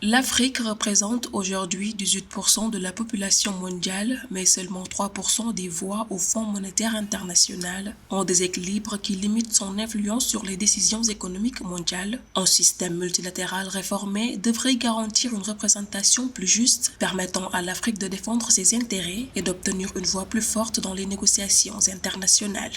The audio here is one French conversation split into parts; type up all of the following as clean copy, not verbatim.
L'Afrique représente aujourd'hui 18% de la population mondiale, mais seulement 3% des voix au Fonds monétaire international, en déséquilibre qui limite son influence sur les décisions économiques mondiales. Un système multilatéral réformé devrait garantir une représentation plus juste, permettant à l'Afrique de défendre ses intérêts et d'obtenir une voix plus forte dans les négociations internationales.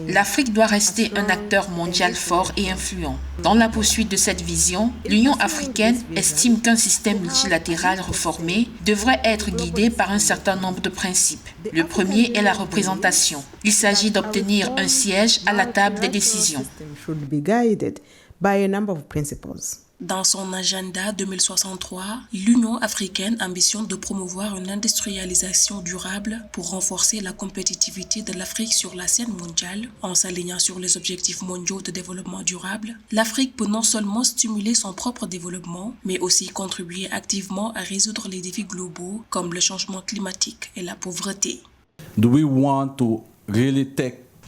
L'Afrique doit rester un acteur mondial fort et influent. Dans la poursuite de cette vision, l'Union africaine estime qu'un système multilatéral réformé devrait être guidé par un certain nombre de principes. Le premier est la représentation. Il s'agit d'obtenir un siège à la table des décisions. Dans son agenda 2063, l'Union africaine ambitionne de promouvoir une industrialisation durable pour renforcer la compétitivité de l'Afrique sur la scène mondiale. En s'alignant sur les objectifs mondiaux de développement durable, l'Afrique peut non seulement stimuler son propre développement, mais aussi contribuer activement à résoudre les défis globaux comme le changement climatique et la pauvreté.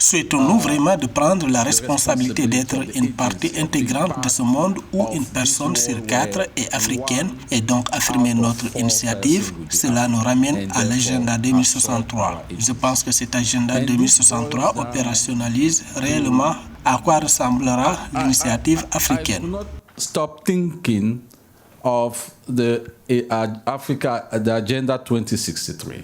Souhaitons-nous vraiment de prendre la responsabilité d'être une partie intégrante de ce monde où une personne sur 4 est africaine et donc affirmer notre initiative? Cela nous ramène à l'agenda 2063. Je pense que cet agenda 2063 opérationnalise réellement à quoi ressemblera l'initiative africaine. Stop thinking of the Agenda 2063.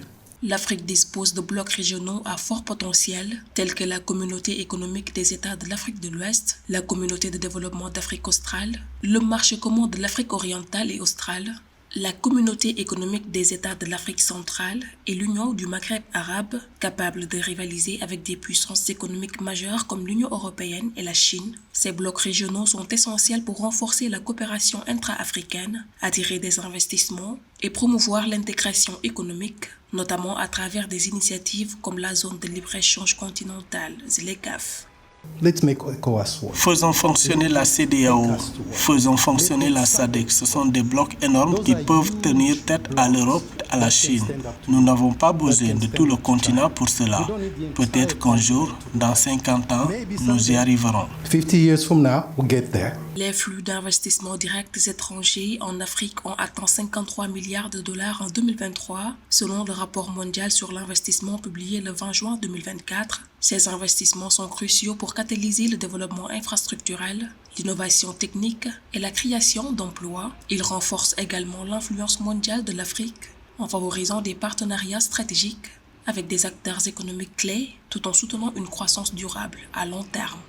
L'Afrique dispose de blocs régionaux à fort potentiel, tels que la Communauté économique des États de l'Afrique de l'Ouest, la Communauté de développement d'Afrique australe, le marché commun de l'Afrique orientale et australe, la Communauté économique des États de l'Afrique centrale et l'Union du Maghreb arabe, capables de rivaliser avec des puissances économiques majeures comme l'Union européenne et la Chine. Ces blocs régionaux sont essentiels pour renforcer la coopération intra-africaine, attirer des investissements et promouvoir l'intégration économique, notamment à travers des initiatives comme la zone de libre-échange continentale, ZLECAf. Faisons fonctionner la CEDEAO, faisons fonctionner la SADC. Ce sont des blocs énormes qui peuvent tenir tête à l'Europe et à la Chine. Nous n'avons pas besoin de tout le continent pour cela. Peut-être qu'un jour, dans 50 ans, nous y arriverons. Les flux d'investissements directs étrangers en Afrique ont atteint 53 milliards de dollars en 2023, selon le rapport mondial sur l'investissement publié le 20 juin 2024. Ces investissements sont cruciaux pour catalyser le développement infrastructurel, l'innovation technique et la création d'emplois. Ils renforcent également l'influence mondiale de l'Afrique en favorisant des partenariats stratégiques avec des acteurs économiques clés tout en soutenant une croissance durable à long terme.